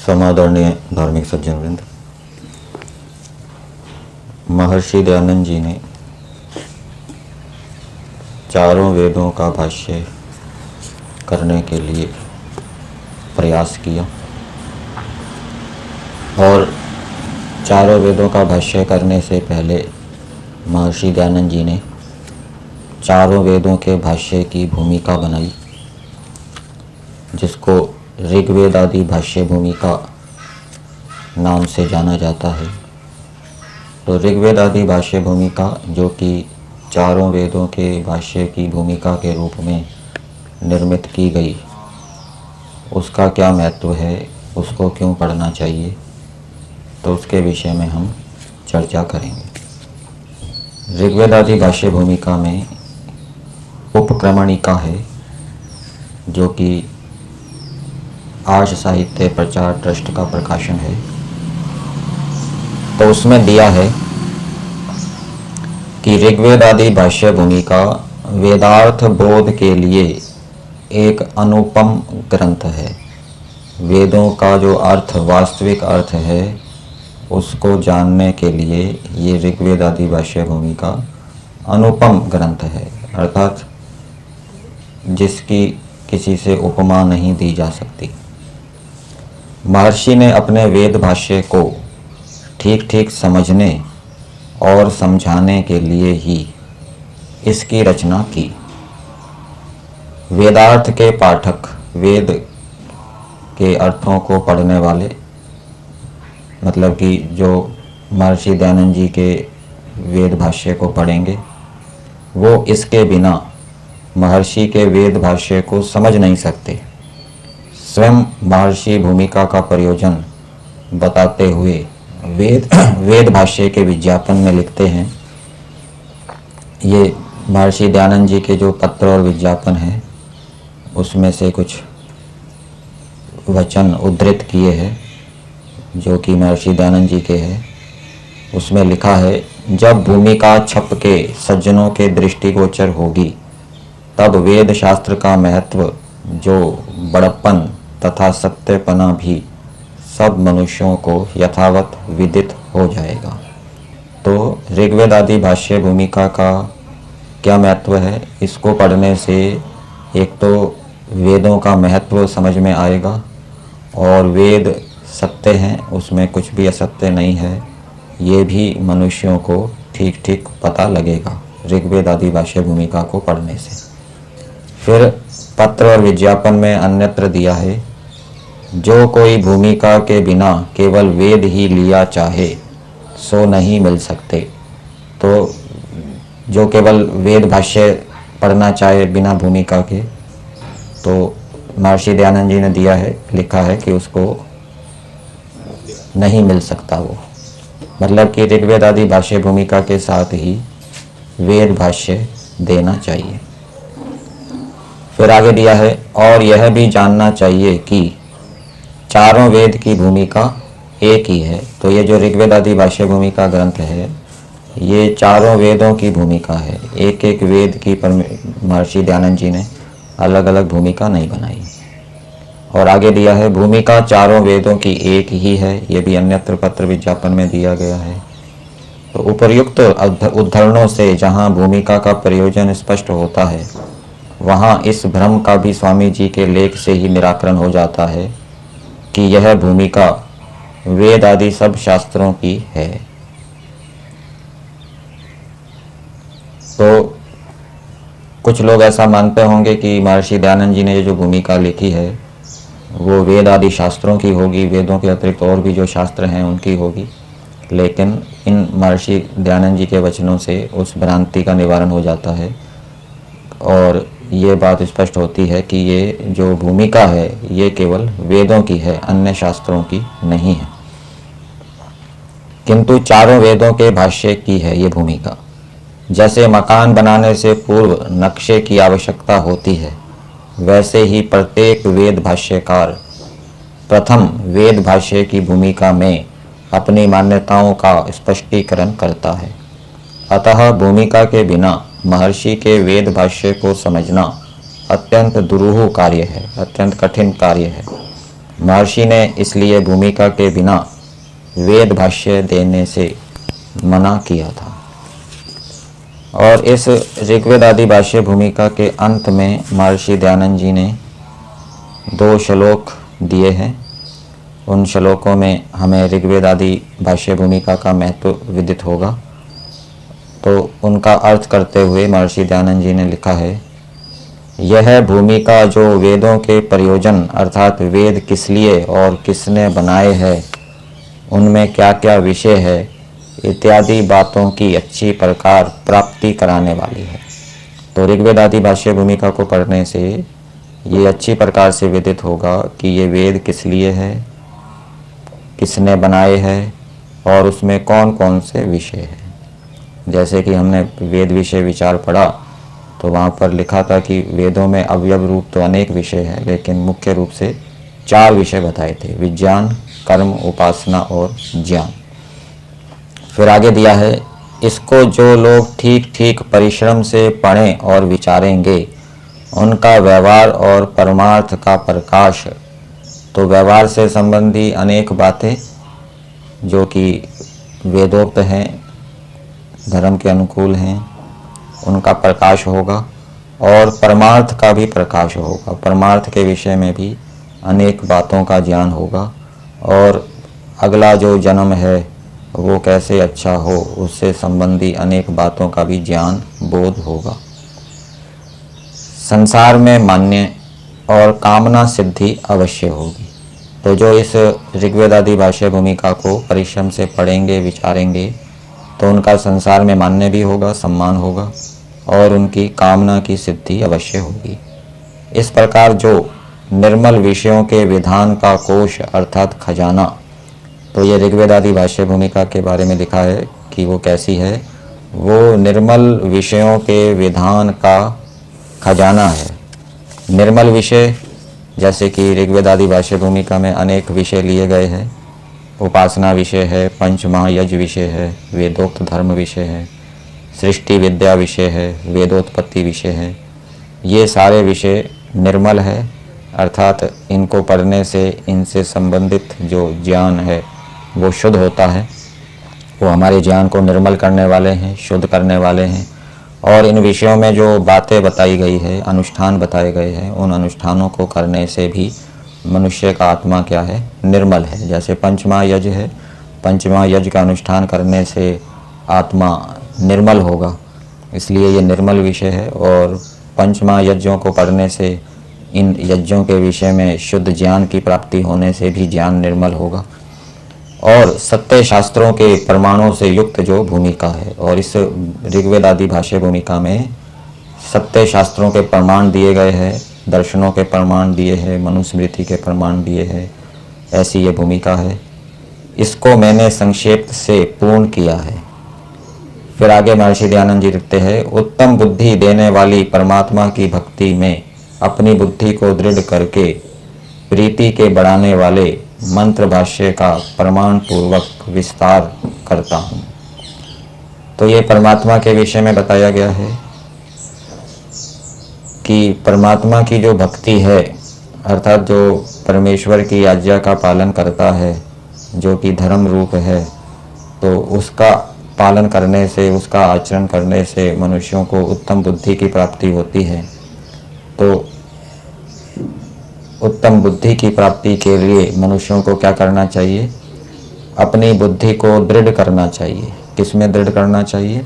समादरणीय धार्मिक सज्जन वृंद, महर्षि दयानंद जी ने चारों वेदों का भाष्य करने के लिए प्रयास किया और चारों वेदों का भाष्य करने से पहले महर्षि दयानंद जी ने चारों वेदों के भाष्य की भूमिका बनाई, जिसको ऋग्वेद आदि भाष्य भूमिका नाम से जाना जाता है। तो ऋग्वेद आदि भाष्य भूमिका, जो कि चारों वेदों के भाष्य की भूमिका के रूप में निर्मित की गई, उसका क्या महत्व है, उसको क्यों पढ़ना चाहिए, तो उसके विषय में हम चर्चा करेंगे। ऋग्वेद आदि भाष्य भूमिका में उपक्रमणिका है, जो कि आर्ष साहित्य प्रचार ट्रस्ट का प्रकाशन है। तो उसमें दिया है कि ऋग्वेद आदि भाष्य भूमिका वेदार्थ बोध के लिए एक अनुपम ग्रंथ है। वेदों का जो अर्थ, वास्तविक अर्थ है, उसको जानने के लिए ये ऋग्वेद आदि भाष्य भूमिका अनुपम ग्रंथ है, अर्थात जिसकी किसी से उपमा नहीं दी जा सकती। महर्षि ने अपने वेद भाष्य को ठीक ठीक समझने और समझाने के लिए ही इसकी रचना की। वेदार्थ के पाठक, वेद के अर्थों को पढ़ने वाले, मतलब कि जो महर्षि दयानंद जी के वेद भाष्य को पढ़ेंगे, वो इसके बिना महर्षि के वेद भाष्य को समझ नहीं सकते। स्वयं महर्षि भूमिका का प्रयोजन बताते हुए वेद भाष्य के विज्ञापन में लिखते हैं। ये महर्षि दयानंद जी के जो पत्र और विज्ञापन हैं, उसमें से कुछ वचन उद्धृत किए हैं, जो कि महर्षि दयानंद जी के हैं। उसमें लिखा है, जब भूमिका छप के सज्जनों के दृष्टिगोचर होगी, तब वेद शास्त्र का महत्व, जो बड़प्पन तथा सत्यपना भी सब मनुष्यों को यथावत विदित हो जाएगा। तो ऋग्वेद आदि भाष्य भूमिका का क्या महत्व है, इसको पढ़ने से एक तो वेदों का महत्व समझ में आएगा, और वेद सत्य हैं, उसमें कुछ भी असत्य नहीं है, ये भी मनुष्यों को ठीक ठीक पता लगेगा ऋग्वेद आदि भाष्य भूमिका को पढ़ने से। फिर पत्र और विज्ञापन में अन्यत्र दिया है, जो कोई भूमिका के बिना केवल वेद ही लिया चाहे, सो नहीं मिल सकते। तो जो केवल वेद भाष्य पढ़ना चाहे बिना भूमिका के, तो महर्षि दयानंद जी ने दिया है, लिखा है कि उसको नहीं मिल सकता वो। मतलब कि ऋग्वेद आदि भाष्य भूमिका के साथ ही वेद भाष्य देना चाहिए। फिर आगे दिया है, और यह भी जानना चाहिए कि चारों वेद की भूमिका एक ही है। तो ये जो ऋग्वेद आदि भाष्य भूमिका ग्रंथ है, ये चारों वेदों की भूमिका है। एक एक वेद की महर्षि दयानंद जी ने अलग अलग भूमिका नहीं बनाई। और आगे दिया है, भूमिका चारों वेदों की एक ही है, ये भी अन्यत्र पत्र विज्ञापन में दिया गया है। तो उपर्युक्त उद्धरणों से जहाँ भूमिका का प्रयोजन स्पष्ट होता है, वहाँ इस भ्रम का भी स्वामी जी के लेख से ही निराकरण हो जाता है कि यह भूमिका वेद आदि सब शास्त्रों की है। तो कुछ लोग ऐसा मानते होंगे कि महर्षि दयानंद जी ने ये जो भूमिका लिखी है, वो वेद आदि शास्त्रों की होगी, वेदों के अतिरिक्त और भी जो शास्त्र हैं उनकी होगी। लेकिन इन महर्षि दयानंद जी के वचनों से उस भ्रांति का निवारण हो जाता है, और ये बात स्पष्ट होती है कि ये जो भूमिका है, ये केवल वेदों की है, अन्य शास्त्रों की नहीं है। किंतु चारों वेदों के भाष्य की है ये भूमिका। जैसे मकान बनाने से पूर्व नक्शे की आवश्यकता होती है, वैसे ही प्रत्येक वेद भाष्यकार प्रथम वेद भाष्य की भूमिका में अपनी मान्यताओं का स्पष्टीकरण करता है। अतः भूमिका के बिना महर्षि के वेद भाष्य को समझना अत्यंत दुरूह कार्य है, अत्यंत कठिन कार्य है। महर्षि ने इसलिए भूमिका के बिना वेद भाष्य देने से मना किया था। और इस ऋग्वेद आदि भाष्य भूमिका के अंत में महर्षि दयानंद जी ने 2 श्लोक दिए हैं। उन श्लोकों में हमें ऋग्वेद आदि भाष्य भूमिका का महत्व विदित होगा। तो उनका अर्थ करते हुए महर्षि दयानंद जी ने लिखा है, यह भूमिका जो वेदों के प्रयोजन अर्थात वेद किस लिए और किसने बनाए हैं, उनमें क्या क्या विषय है इत्यादि बातों की अच्छी प्रकार प्राप्ति कराने वाली है। तो ऋग्वेद आदि भाष्य भूमिका को पढ़ने से ये अच्छी प्रकार से विदित होगा कि ये वेद किस लिए है, किसने बनाए हैं और उसमें कौन कौन से विषय हैं। जैसे कि हमने वेद विषय विचार पढ़ा तो वहाँ पर लिखा था कि वेदों में अवयव रूप तो अनेक विषय हैं, लेकिन मुख्य रूप से 4 विषय बताए थे, विज्ञान, कर्म, उपासना और ज्ञान। फिर आगे दिया है, इसको जो लोग ठीक ठीक परिश्रम से पढ़ें और विचारेंगे उनका व्यवहार और परमार्थ का प्रकाश। तो व्यवहार से संबंधी अनेक बातें जो कि वेदोक्त हैं, धर्म के अनुकूल हैं, उनका प्रकाश होगा और परमार्थ का भी प्रकाश होगा। परमार्थ के विषय में भी अनेक बातों का ज्ञान होगा और अगला जो जन्म है वो कैसे अच्छा हो उससे संबंधी अनेक बातों का भी ज्ञान बोध होगा। संसार में मान्य और कामना सिद्धि अवश्य होगी। तो जो इस ऋग्वेद आदि भाष्य भूमिका को परिश्रम से पढ़ेंगे विचारेंगे तो उनका संसार में मान्य भी होगा, सम्मान होगा और उनकी कामना की सिद्धि अवश्य होगी। इस प्रकार जो निर्मल विषयों के विधान का कोश अर्थात खजाना, तो ये ऋग्वेद आदि भाष्य भूमिका के बारे में लिखा है कि वो कैसी है। वो निर्मल विषयों के विधान का खजाना है। निर्मल विषय जैसे कि ऋग्वेद आदि भाष्य भूमिका में अनेक विषय लिए गए हैं। उपासना विषय है, पंच महायज्ञ विषय है, वेदोक्त धर्म विषय है, सृष्टि विद्या विषय है, वेदोत्पत्ति विषय है। ये सारे विषय निर्मल है, अर्थात इनको पढ़ने से इनसे संबंधित जो ज्ञान है वो शुद्ध होता है। वो हमारे ज्ञान को निर्मल करने वाले हैं, शुद्ध करने वाले हैं। और इन विषयों में जो बातें बताई गई है, अनुष्ठान बताए गए हैं, उन अनुष्ठानों को करने से भी मनुष्य का आत्मा क्या है, निर्मल है। जैसे पंचमहायज्ञ है, पंचमहायज्ञ का अनुष्ठान करने से आत्मा निर्मल होगा, इसलिए ये निर्मल विषय है। और पंचमहायज्ञों को पढ़ने से, इन यज्ञों के विषय में शुद्ध ज्ञान की प्राप्ति होने से भी ज्ञान निर्मल होगा। और सत्य शास्त्रों के प्रमाणों से युक्त जो भूमिका है, और इस ऋग्वेद आदि भाष्य भूमिका में सत्य शास्त्रों के प्रमाण दिए गए हैं, दर्शनों के प्रमाण दिए हैं, मनुस्मृति के प्रमाण दिए हैं, ऐसी ये भूमिका है। इसको मैंने संक्षेप से पूर्ण किया है। फिर आगे महर्षि दयानंद जी लिखते हैं, उत्तम बुद्धि देने वाली परमात्मा की भक्ति में अपनी बुद्धि को दृढ़ करके प्रीति के बढ़ाने वाले मंत्र भाष्य का प्रमाण पूर्वक विस्तार करता हूँ। तो ये परमात्मा के विषय में बताया गया है कि परमात्मा की जो भक्ति है, अर्थात जो परमेश्वर की आज्ञा का पालन करता है, जो कि धर्म रूप है, तो उसका पालन करने से, उसका आचरण करने से मनुष्यों को उत्तम बुद्धि की प्राप्ति होती है। तो उत्तम बुद्धि की प्राप्ति के लिए मनुष्यों को क्या करना चाहिए, अपनी बुद्धि को दृढ़ करना चाहिए। किसमें दृढ़ करना चाहिए,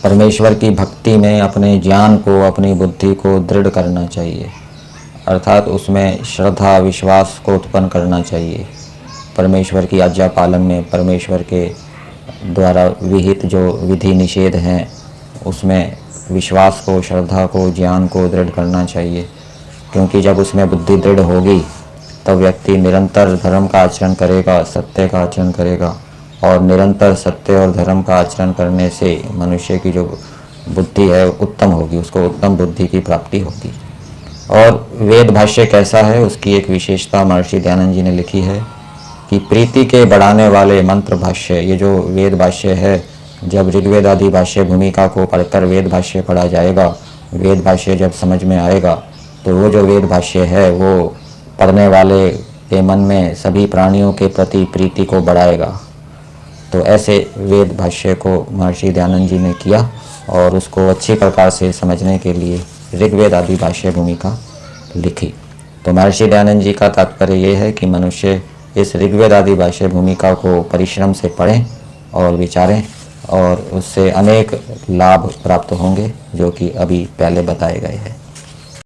परमेश्वर की भक्ति में अपने ज्ञान को, अपनी बुद्धि को दृढ़ करना चाहिए, अर्थात उसमें श्रद्धा विश्वास को उत्पन्न करना चाहिए। परमेश्वर की आज्ञा पालन में, परमेश्वर के द्वारा विहित जो विधि निषेध हैं उसमें विश्वास को, श्रद्धा को, ज्ञान को दृढ़ करना चाहिए। क्योंकि जब उसमें बुद्धि दृढ़ होगी तब व्यक्ति निरंतर धर्म का आचरण करेगा, सत्य का आचरण करेगा, और निरंतर सत्य और धर्म का आचरण करने से मनुष्य की जो बुद्धि है उत्तम होगी, उसको उत्तम बुद्धि की प्राप्ति होगी। और वेद भाष्य कैसा है, उसकी एक विशेषता महर्षि दयानंद जी ने लिखी है कि प्रीति के बढ़ाने वाले मंत्र भाष्य। ये जो वेद भाष्य है, जब ऋग्वेद आदि भाष्य भूमिका को पढ़कर वेद भाष्य पढ़ा जाएगा, वेद भाष्य जब समझ में आएगा तो वो जो वेद भाष्य है वो पढ़ने वाले ये मन में सभी प्राणियों के प्रति प्रीति को बढ़ाएगा। तो ऐसे वेद भाष्य को महर्षि दयानंद जी ने किया और उसको अच्छी प्रकार से समझने के लिए ऋग्वेद आदि भाष्य भूमिका लिखी। तो महर्षि दयानंद जी का तात्पर्य ये है कि मनुष्य इस ऋग्वेद आदि भाष्य भूमिका को परिश्रम से पढ़ें और विचारें और उससे अनेक लाभ प्राप्त होंगे जो कि अभी पहले बताए गए हैं।